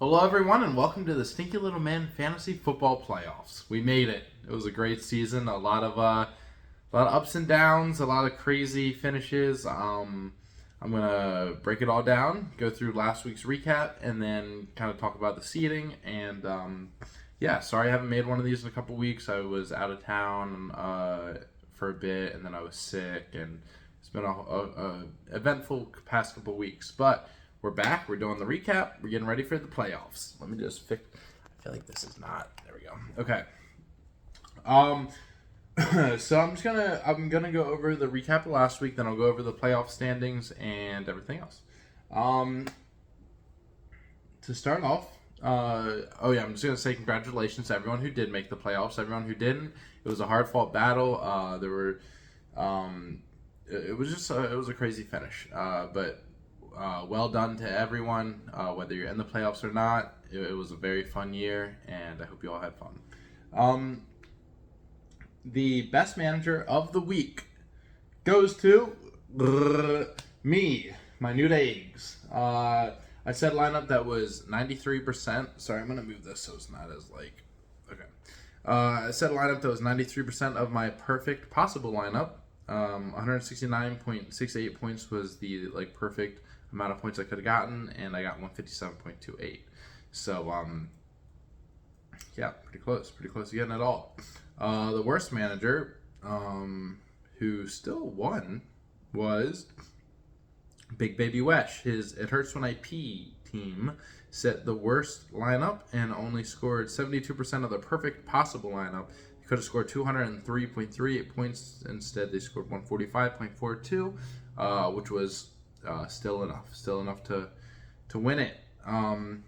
Hello, everyone, and welcome to the Stinky Little Men Fantasy Football Playoffs. We made it. It was a great season. A lot of ups and downs, a lot of crazy finishes. I'm gonna break it all down, go through last week's recap, and then kind of talk about the seeding. And yeah, sorry I haven't made one of these in a couple weeks. I was out of town for a bit, and then I was sick, and it's been a eventful past couple weeks, but. We're back. We're doing the recap. We're getting ready for the playoffs. Let me just fix. I feel like this is not. There we go. Okay. So I'm gonna go over the recap of last week. Then I'll go over the playoff standings and everything else. To start off. I'm just gonna say congratulations to everyone who did make the playoffs. Everyone who didn't, it was a hard fought battle. It was a crazy finish. But. Well done to everyone, whether you're in the playoffs or not. It was a very fun year, and I hope you all had fun. The best manager of the week goes to me, my new eggs. I said lineup that was 93%. Sorry, I'm going to move this so it's not as okay. I said lineup that was 93% of my perfect possible lineup. 169.68 points was the perfect amount of points I could have gotten, and I got 157.28. So pretty close to getting it all. The worst manager, who still won, was Big Baby Wesh. His It Hurts When I Pee team set the worst lineup and only scored 72% of the perfect possible lineup. They could have scored 203.38 points. Instead, they scored 145.42, which was still enough to win it. I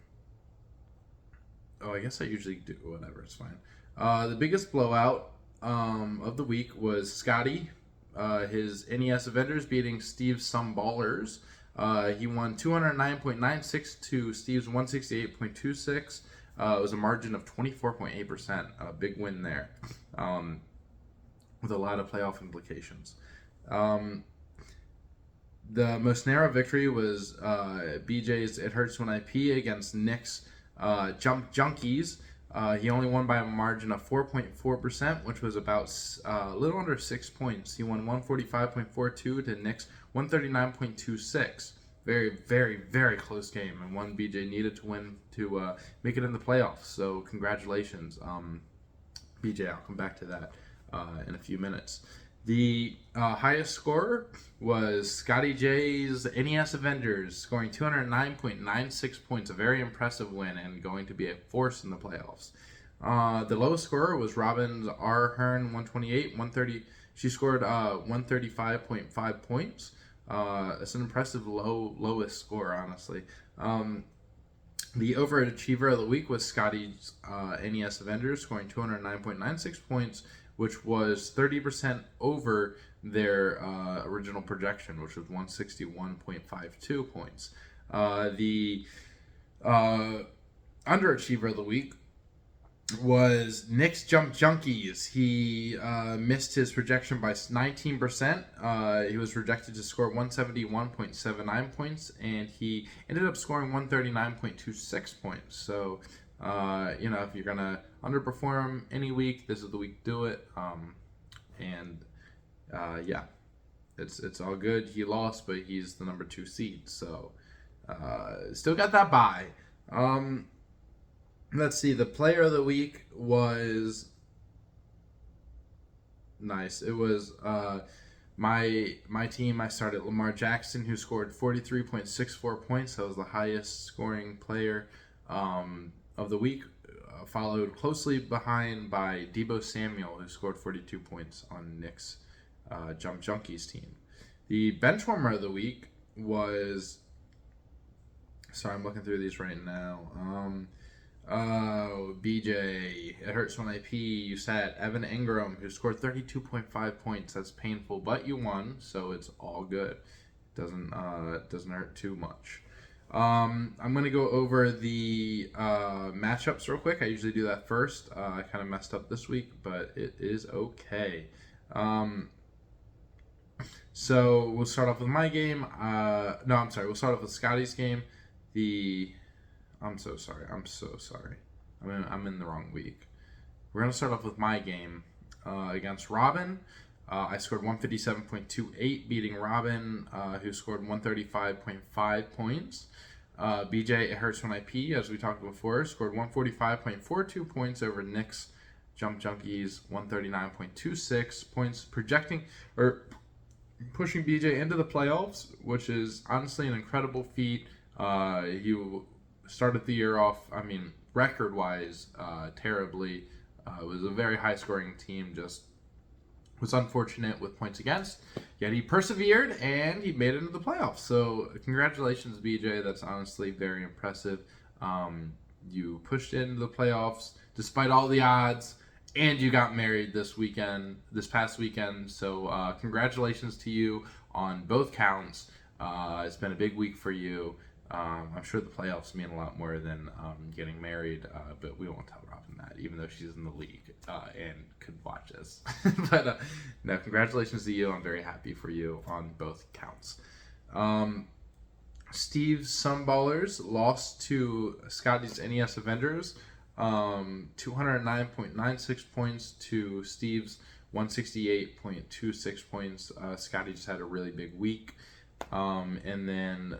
guess I usually do whatever. It's fine. The biggest blowout of the week was Scotty. His NES Avengers beating Steve's Some Ballers. He won 209.96 to Steve's 168.26. It was a margin of 24.8%. A big win there, with a lot of playoff implications. The most narrow victory was BJ's It Hurts When I Pee against Nick's Jump Junkies. He only won by a margin of 4.4%, which was about a little under 6 points. He won 145.42 to Nick's 139.26. Very, very, very close game, and one BJ needed to win to make it in the playoffs. So congratulations, BJ. I'll come back to that in a few minutes. The highest scorer was Scotty J's NES Avengers, scoring 209.96 points, a very impressive win and going to be a force in the playoffs. The lowest scorer was Robin's R. Hearn, 128. She scored 135.5 points. It's an impressive lowest score, honestly. The overachiever of the week was Scotty's NES Avengers, scoring 209.96 points, which was 30% over their original projection, which was 161.52 points. The underachiever of the week was Nick's Jump Junkies. He missed his projection by 19%. He was projected to score 171.79 points, and he ended up scoring 139.26 points. So, if you're going to underperform any week, this is the week to do it. It's all good. He lost, but he's the number 2 seed. So, still got that bye. Let's see. The player of the week was nice. It was my team. I started Lamar Jackson, who scored 43.64 points. That was the highest scoring player of the week. Followed closely behind by Deebo Samuel, who scored 42 points on Nick's Jump Junkies team. The bench warmer of the week was. Sorry, I'm looking through these right now. BJ, It Hurts When I Pee. You sat Evan Ingram, who scored 32.5 points. That's painful, but you won, so it's all good. Doesn't hurt too much. I'm going to go over the matchups real quick. I usually do that first. I kind of messed up this week, but it is okay. So we'll start off with my game. We'll start off with Scotty's game. I'm so sorry. I'm so sorry. I'm in the wrong week. We're gonna start off with my game against Robin. I scored 157.28, beating Robin, who scored 135.5 points. BJ, it hurts when I pee, as we talked before, scored 145.42 points over Nick's Jump Junkies, 139.26 points, pushing BJ into the playoffs, which is honestly an incredible feat. He started the year off, record-wise, terribly. It was a very high-scoring team, just was unfortunate with points against, yet he persevered and he made it into the playoffs. So congratulations, BJ. That's honestly very impressive. You pushed into the playoffs despite all the odds, and you got married this past weekend. So congratulations to you on both counts. It's been a big week for you. I'm sure the playoffs mean a lot more than getting married, but we won't tell Robin that, even though she's in the league and could watch us. But no, congratulations to you. I'm very happy for you on both counts. Steve's Sunballers lost to Scotty's NES Avengers, 209.96 points to Steve's 168.26 points. Scotty just had a really big week. And then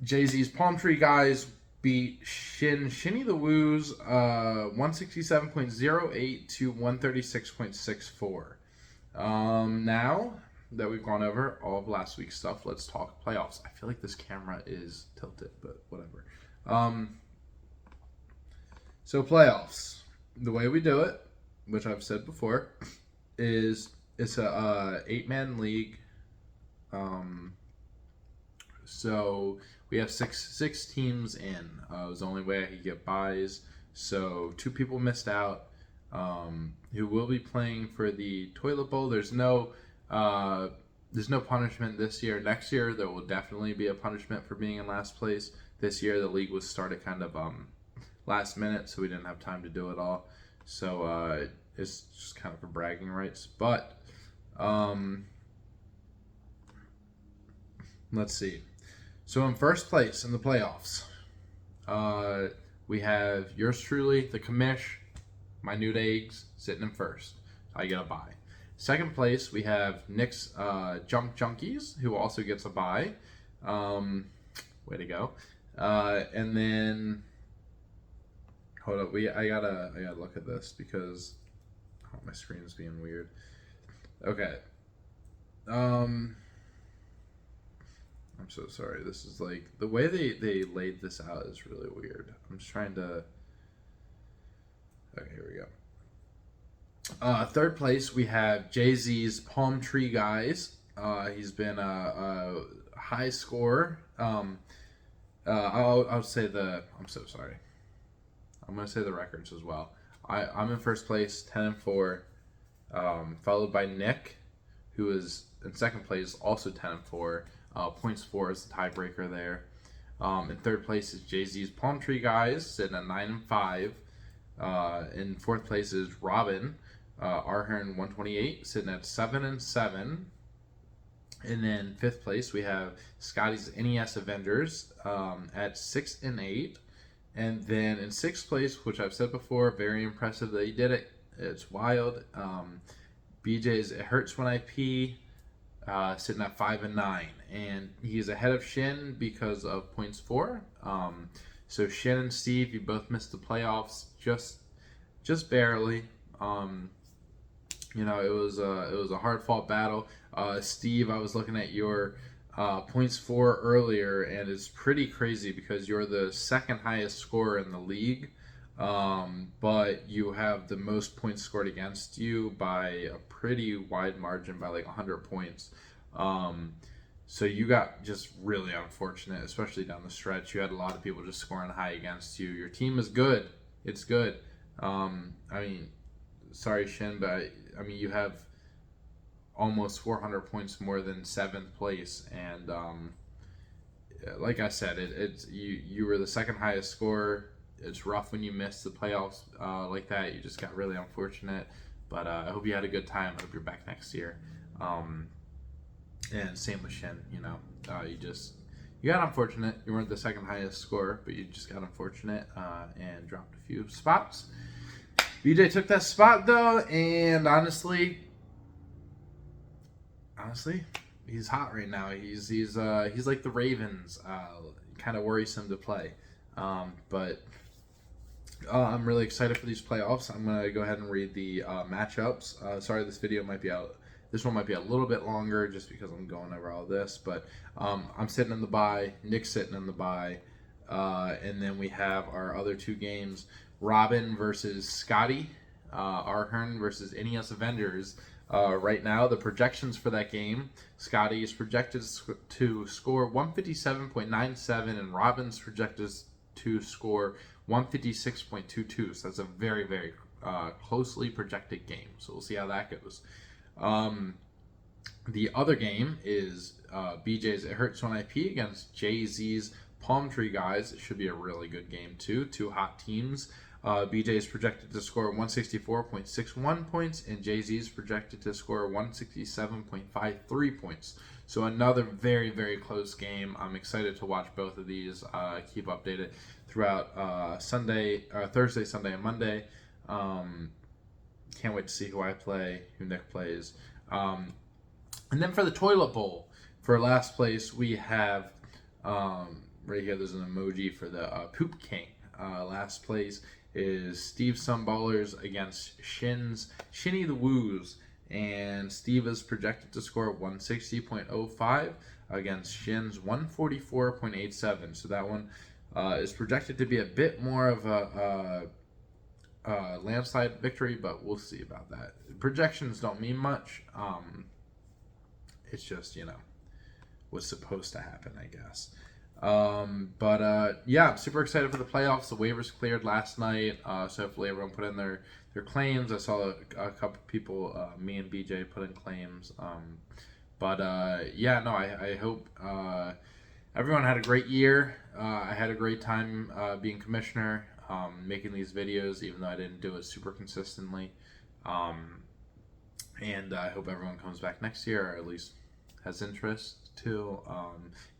Jay-Z's Palm Tree Guys beat Shinny the Woo's 167.08 to 136.64. Now that we've gone over all of last week's stuff, let's talk playoffs. I feel like this camera is tilted, but whatever. So playoffs, the way we do it, which I've said before, is it's a 8-man league. So we have six teams in. It was the only way I could get buys. So 2 people missed out, who will be playing for the toilet bowl. There's no punishment this year. Next year there will definitely be a punishment for being in last place. This year the league was started kind of last minute, so we didn't have time to do it all. So it's just kind of for bragging rights. But let's see. So in first place in the playoffs, we have yours truly, the commish, Minute Eggs, sitting in first. I get a bye. Second place, we have Nick's Jump Junkies, who also gets a bye. Way to go. And then, hold up, I gotta look at this because my screen's being weird. Okay. I'm so sorry. This is like, the way they laid this out is really weird. I'm just trying to... Okay, here we go. Third place, we have Jay-Z's Palm Tree Guys. He's been a high scorer. I'll say I'm so sorry. I'm going to say the records as well. I'm in first place, 10-4, followed by Nick, who is in second place, also 10-4. Points for is the tiebreaker there. In third place is Jay-Z's Palm Tree Guys, sitting at 9-5. In fourth place is Robin, Arhern 128, sitting at 7-7. And then fifth place we have Scotty's NES Avengers at 6-8. And then in sixth place, which I've said before, very impressive that he did it. It's wild. BJ's It Hurts When I Pee, sitting at 5-9, and he's ahead of Shin because of points for. So Shin and Steve, you both missed the playoffs just barely. It was a hard fought battle. Steve, I was looking at your points for earlier, and it's pretty crazy because you're the second highest scorer in the league. But you have the most points scored against you by a pretty wide margin, by like 100 points. So you got just really unfortunate, especially down the stretch. You had a lot of people just scoring high against you. Your team is good. It's good. Sorry, Shin, but you have almost 400 points more than 7th place. And like I said, you were the second highest scorer. It's rough when you miss the playoffs like that. You just got really unfortunate. But I hope you had a good time. I hope you're back next year. And same with Shin. You you got unfortunate. You weren't the second highest score, but you just got unfortunate and dropped a few spots. BJ took that spot though, and honestly, he's hot right now. He's like the Ravens, kind of worrisome to play, but. I'm really excited for these playoffs. I'm gonna go ahead and read the matchups. Sorry, this video might be out. This one might be a little bit longer just because I'm going over all this. But I'm sitting in the bye. Nick's sitting in the bye, and then we have our other two games: Robin versus Scotty, Arhern versus NES Avengers. Right now, the projections for that game: Scotty is projected to score 157.97, and Robin's projected to score 156.22. So that's a very, very closely projected game. So we'll see how that goes. The other game is BJ's It Hurts When I Pee against Jay-Z's Palm Tree Guys. It should be a really good game too. Two hot teams. BJ is projected to score 164.61 points, and Jay-Z is projected to score 167.53 points. So another very, very close game. I'm excited to watch both of these. Keep updated throughout Thursday, Sunday, and Monday. Can't wait to see who I play, who Nick plays. And then for the toilet bowl, for last place, we have right here. There's an emoji for the Poop King. Last place is Steve Sunballers against Shinny the Woos. And Steve is projected to score 160.05 against Shin's 144.87. So that one is projected to be a bit more of a landslide victory, but we'll see about that. Projections don't mean much. It's just, what's supposed to happen, I guess. Yeah, I'm super excited for the playoffs. The waivers cleared last night, so hopefully everyone put in their claims. I saw a couple people, me and BJ, put in claims. I hope everyone had a gret year. I had a great time being commissioner, making these videos, even though I didn't do it super consistently. And I hope everyone comes back next year, or at least has interest too.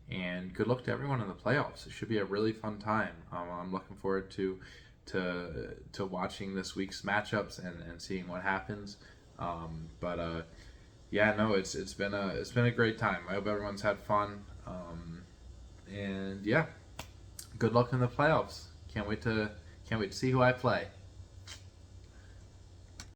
And good luck to everyone in the playoffs. It should be a really fun time. I'm looking forward to watching this week's matchups and seeing what happens. It's been a great time. I hope everyone's had fun. Good luck in the playoffs. Can't wait to see who I play.